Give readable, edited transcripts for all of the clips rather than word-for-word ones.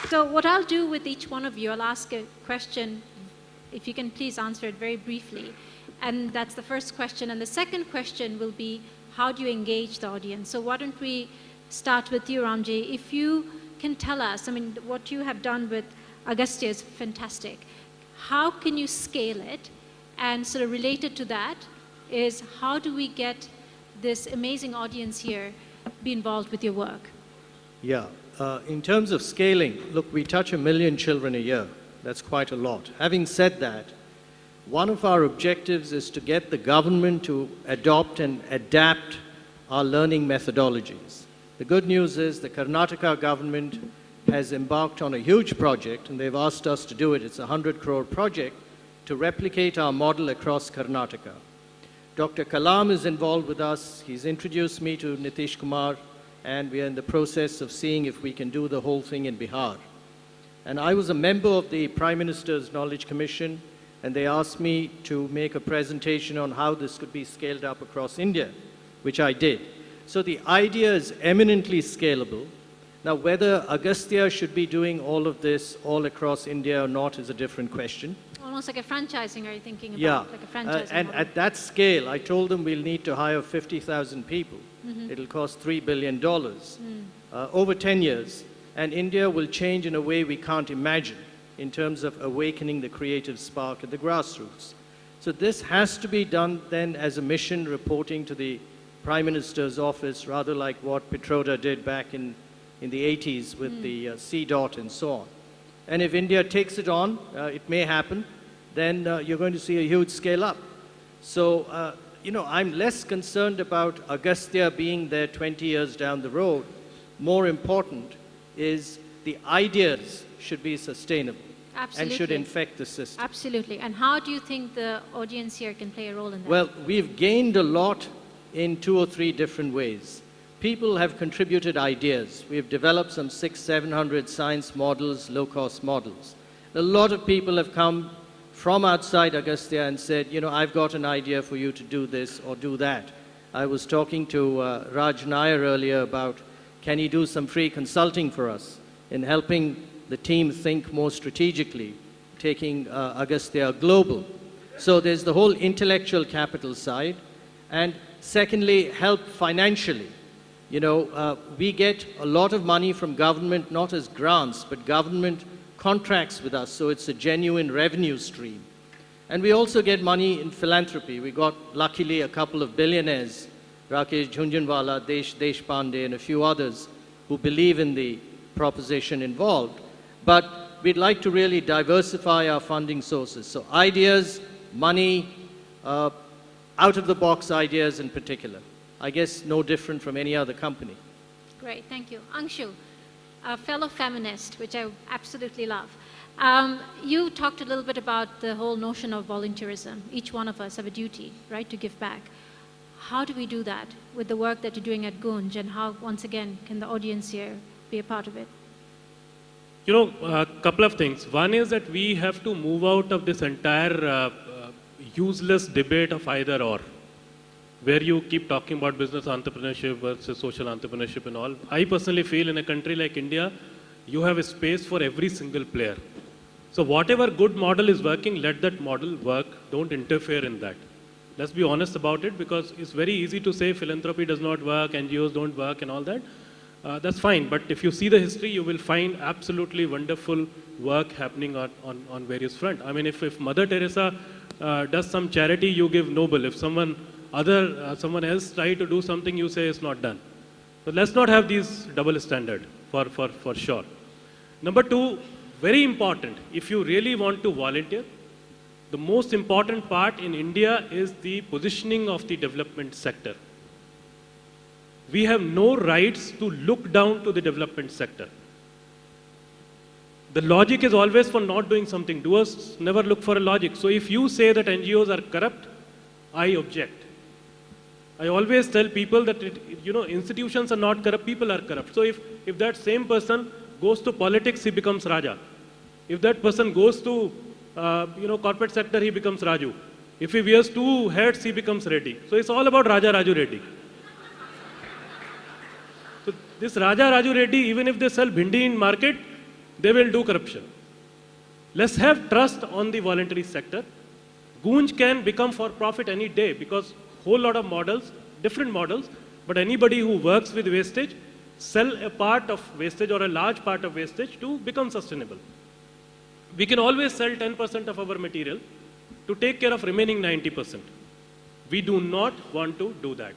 So what I'll do with each one of you, I'll ask a question, if you can please answer it very briefly. And that's the first question. And the second question will be, how do you engage the audience? So why don't we start with you, Ramji? If you can tell us, I mean, what you have done with Agastya is fantastic. How can you scale it? And sort of related to that is, how do we get this amazing audience here be involved with your work? Yeah. In terms of scaling, look, we touch 1 million children a year. That's quite a lot. Having said that, one of our objectives is to get the government to adopt and adapt our learning methodologies. The good news is the Karnataka government has embarked on a huge project, and they've asked us to do it. It's a 100 crore project to replicate our model across Karnataka. Dr. Kalam is involved with us. He's introduced me to Nitish Kumar, and we are in the process of seeing if we can do the whole thing in Bihar. And I was a member of the Prime Minister's Knowledge Commission, and they asked me to make a presentation on how this could be scaled up across India, which I did. So the idea is eminently scalable. Now, whether Agastya should be doing all of this all across India or not is a different question. Almost like a franchising, are you thinking about? Yeah, like a franchising and model? at that scale, I told them we'll need to hire 50,000 people. It'll cost $3 billion over 10 years, and India will change in a way we can't imagine in terms of awakening the creative spark at the grassroots. So this has to be done then as a mission reporting to the Prime Minister's office, rather like what Petroda did back in the 80s with the CDOT and so on. And if India takes it on, it may happen, then you're going to see a huge scale up. So, you know, I'm less concerned about Agastya being there 20 years down the road. More important is the ideas should be sustainable. Absolutely. And should infect the system. Absolutely. And how do you think the audience here can play a role in that? Well, we've gained a lot in 2 or 3 different ways. People have contributed ideas. We've developed some 600-700 science models, low-cost models. A lot of people have come from outside Agastya and said, you know, I've got an idea for you to do this or do that. I was talking to Raj Nair earlier about, can he do some free consulting for us in helping the team think more strategically, taking Agastya global. So there's the whole intellectual capital side. And secondly, help financially. You know, we get a lot of money from government, not as grants, but government contracts with us, so it's a genuine revenue stream. And we also get money in philanthropy. We got, luckily, a couple of billionaires, Rakesh Jhunjhunwala, Desh Deshpande, and a few others who believe in the proposition involved. But we'd like to really diversify our funding sources. So ideas, money, out-of-the-box ideas in particular. I guess no different from any other company. Great, thank you. Anshu, a fellow feminist, which I absolutely love. You talked a little bit about the whole notion of volunteerism. Each one of us have a duty, right, to give back. How do we do that with the work that you're doing at Gunj, and how, once again, can the audience here be a part of it? You know, a couple of things. One is that we have to move out of this entire useless debate of either or, where you keep talking about business entrepreneurship versus social entrepreneurship and all. I personally feel in a country like India, you have a space for every single player. So whatever good model is working, let that model work. Don't interfere in that. Let's be honest about it, because it's very easy to say philanthropy does not work, NGOs don't work and all that. That's fine, but if you see the history, you will find absolutely wonderful work happening on various fronts. I mean, if Mother Teresa does some charity, you give Nobel. If someone else try to do something, you say it's not done. So let's not have these double standard for sure. Number 2, very important, if you really want to volunteer, the most important part in India is the positioning of the development sector. We have no rights to look down to the development sector. The logic is always for not doing something. Doers never look for a logic. So if you say that NGOs are corrupt, I object. I always tell people that institutions are not corrupt, people are corrupt. So if that same person goes to politics, he becomes Raja. If that person goes to corporate sector, he becomes Raju. If he wears 2 hats, he becomes Reddy. So it's all about Raja Raju Reddy. So this Raja Raju Reddy, even if they sell bhindi in market, they will do corruption. Let's have trust on the voluntary sector. Goonj can become for profit any day because whole lot of models, different models, but anybody who works with wastage sell a part of wastage or a large part of wastage to become sustainable. We can always sell 10% of our material to take care of remaining 90%. We do not want to do that.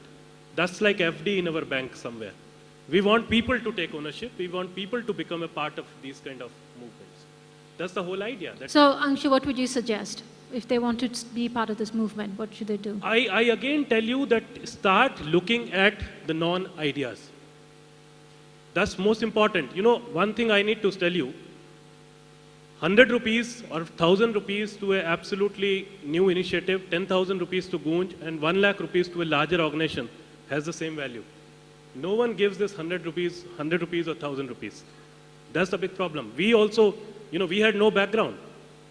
That's like FD in our bank somewhere. We want people to take ownership. We want people to become a part of these kind of movements. That's the whole idea. So, Anshu, what would you suggest? If they want to be part of this movement, what should they do? I again tell you that start looking at the non-ideas. That's most important. You know, one thing I need to tell you, 100 rupees or 1,000 rupees to an absolutely new initiative, 10,000 rupees to Goonj, and 1 lakh rupees to a larger organization has the same value. No one gives this 100 rupees or 1,000 rupees. That's the big problem. We also, you know, we had no background.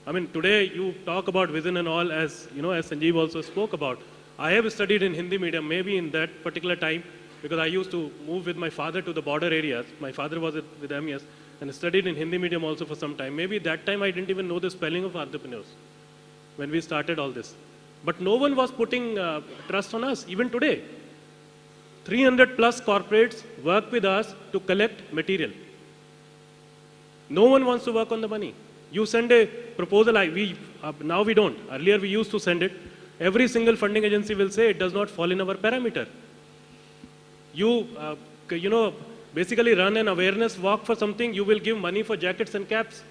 I mean, today you talk about vision and all, as you know, as Sanjeev also spoke about. I have studied in Hindi medium, maybe in that particular time, because I used to move with my father to the border areas. My father was with MES and studied in Hindi medium also for some time. Maybe that time I didn't even know the spelling of entrepreneurs when we started all this. But no one was putting trust on us, even today. 300 plus corporates work with us to collect material. No one wants to work on the money. You send a proposal, now we don't. Earlier we used to send it. Every single funding agency will say it does not fall in our parameter. You know, basically run an awareness walk for something, you will give money for jackets and caps.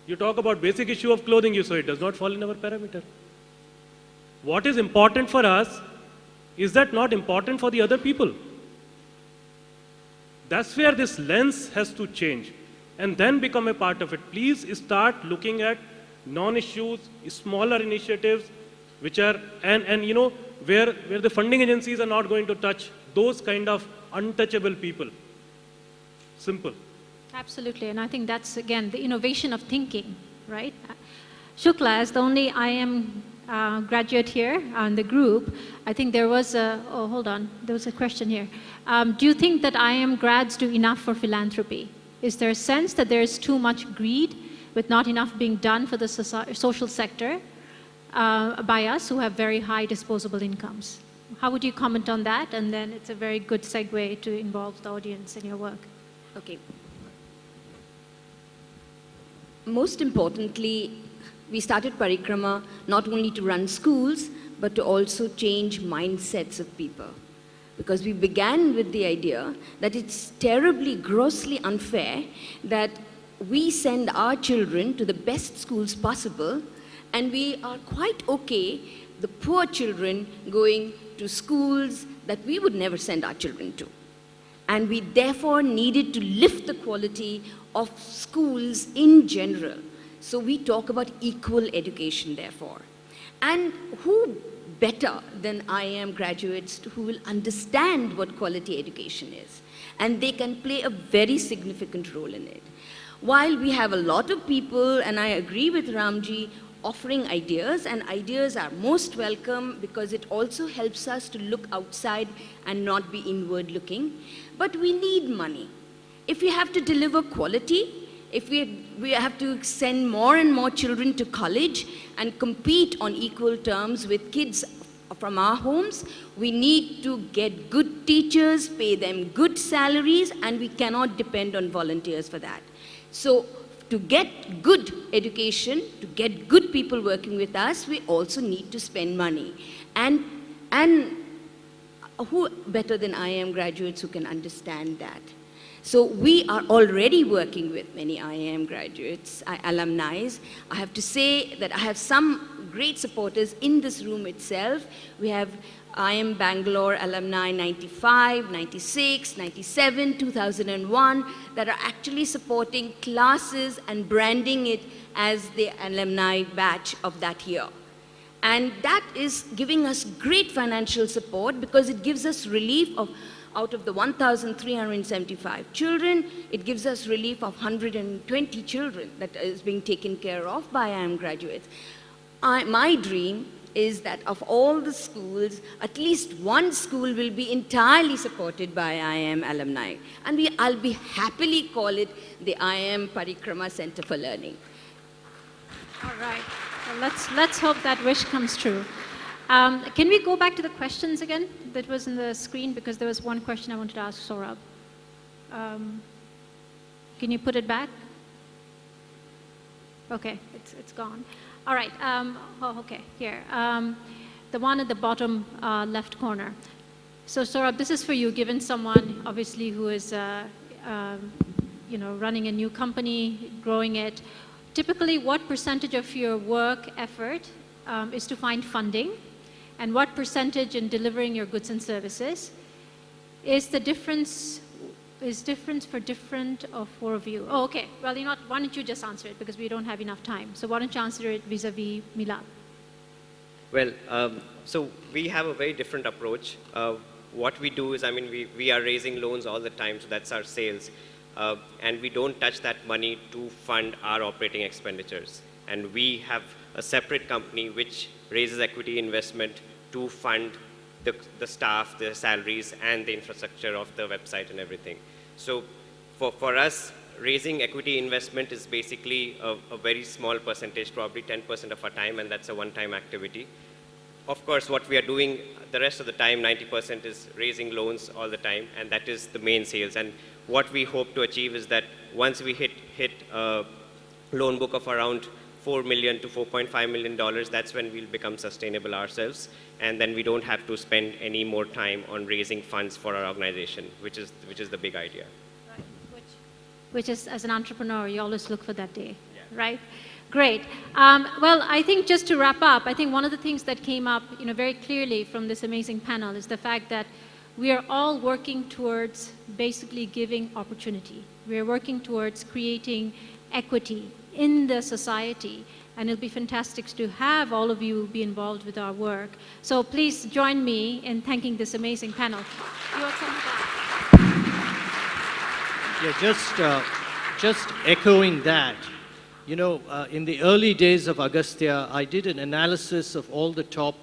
You talk about basic issue of clothing, you say it does not fall in our parameter. What is important for us, is that not important for the other people? That's where this lens has to change and then become a part of it. Please start looking at non-issues, smaller initiatives, which are, and you know, where the funding agencies are not going to touch those kind of untouchable people. Simple. Absolutely, and I think that's, again, the innovation of thinking, right? Shukla, as the only IIM graduate here on the group, I think there was there was a question here. Do you think that IIM grads do enough for philanthropy? Is there a sense that there is too much greed with not enough being done for the social sector by us who have very high disposable incomes? How would you comment on that? And then it's a very good segue to involve the audience in your work. Okay. Most importantly, we started Parikrama not only to run schools, but to also change mindsets of people. Because we began with the idea that it's terribly, grossly unfair that we send our children to the best schools possible, and we are quite okay, the poor children going to schools that we would never send our children to. And we therefore needed to lift the quality of schools in general. So we talk about equal education, therefore. And who better than IIM graduates who will understand what quality education is? And they can play a very significant role in it. While we have a lot of people, and I agree with Ramji, offering ideas, and ideas are most welcome because it also helps us to look outside and not be inward looking. But we need money. If we have to deliver quality, if we have to send more and more children to college and compete on equal terms with kids from our homes, we need to get good teachers, pay them good salaries, and we cannot depend on volunteers for that. So to get good education, to get good people working with us, we also need to spend money. And who better than IIM graduates who can understand that? So we are already working with many IIM graduates, alumni. I have to say that I have some great supporters in this room itself. We have IIM Bangalore alumni 95, 96, 97, 2001 that are actually supporting classes and branding it as the alumni batch of that year. And that is giving us great financial support because it gives us relief of, out of the 1,375 children, it gives us relief of 120 children that is being taken care of by IIM graduates. My dream is that of all the schools, at least one school will be entirely supported by IIM alumni. And I'll be happily call it the IIM Parikrama Center for Learning. All right. Well, let's hope that wish comes true. Can we go back to the questions again that was in the screen? Because there was one question I wanted to ask Sourabh. Can you put it back? Okay, it's gone. All right. Okay, here. The one at the bottom left corner. So Sourabh, this is for you, given someone obviously who is running a new company, growing it. Typically, what percentage of your work effort is to find funding, and what percentage in delivering your goods and services? Is the difference for different or for of you? Oh, okay. Well, you know what? Why don't you just answer it, because we don't have enough time. So why don't you answer it vis-a-vis Milad? Well, so we have a very different approach. What we do is, we are raising loans all the time, so that's our sales. And we don't touch that money to fund our operating expenditures. And we have a separate company which raises equity investment to fund the staff, the salaries, and the infrastructure of the website and everything. So for us, raising equity investment is basically a very small percentage, probably 10% of our time, and that's a one-time activity. Of course, what we are doing the rest of the time, 90% is raising loans all the time, and that is the main sales. And what we hope to achieve is that once we hit a loan book of around $4 million to $4.5 million, that's when we'll become sustainable ourselves, and then we don't have to spend any more time on raising funds for our organization, which is the big idea. Right. Which is, as an entrepreneur, you always look for that day, right? Great. Well, I think just to wrap up, I think one of the things that came up, very clearly from this amazing panel is the fact that we are all working towards basically giving opportunity. We are working towards creating equity in the society, and it'll be fantastic to have all of you be involved with our work. So please join me in thanking this amazing panel. You want something to add? Yeah, just echoing that. In the early days of Agastya, I did an analysis of all the top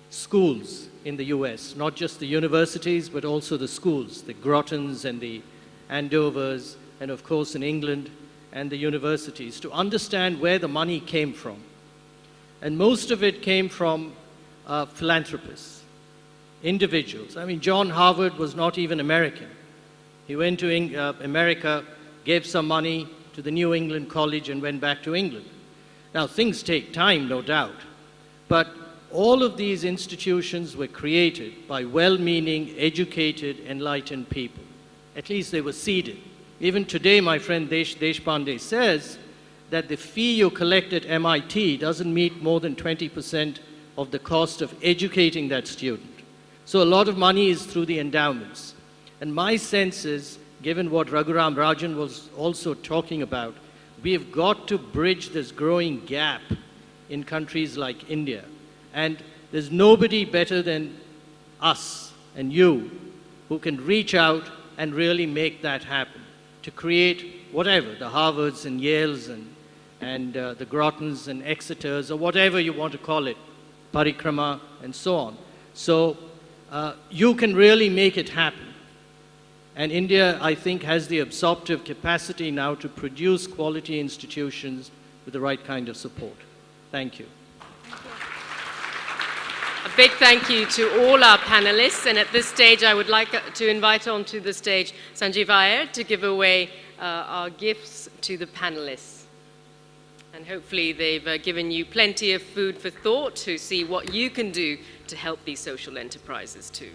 schools in the US, not just the universities, but also the schools, the Grottons and the Andovers, and of course in England, and the universities, to understand where the money came from. And most of it came from philanthropists, individuals. John Harvard was not even American. He went to America, gave some money to the New England College, and went back to England. Now, things take time, no doubt, but all of these institutions were created by well-meaning, educated, enlightened people. At least they were seeded. Even today, my friend Deshpande says that the fee you collect at MIT doesn't meet more than 20% of the cost of educating that student. So a lot of money is through the endowments. And my sense is, given what Raghuram Rajan was also talking about, we have got to bridge this growing gap in countries like India. And there's nobody better than us and you who can reach out and really make that happen, to create whatever, the Harvards and Yales and the Grottons and Exeters, or whatever you want to call it, Parikrama and so on. So you can really make it happen. And India, I think, has the absorptive capacity now to produce quality institutions with the right kind of support. Thank you. A big thank you to all our panelists. And at this stage, I would like to invite onto the stage Sanjeev Iyer to give away our gifts to the panelists. And hopefully they've given you plenty of food for thought to see what you can do to help these social enterprises too.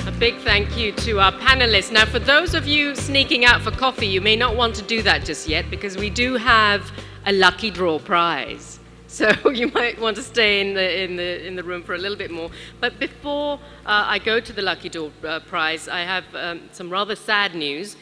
A big thank you to our panelists. Now, for those of you sneaking out for coffee, you may not want to do that just yet because we do have a lucky draw prize. So you might want to stay in the room for a little bit more. But before I go to the lucky draw prize, I have some rather sad news.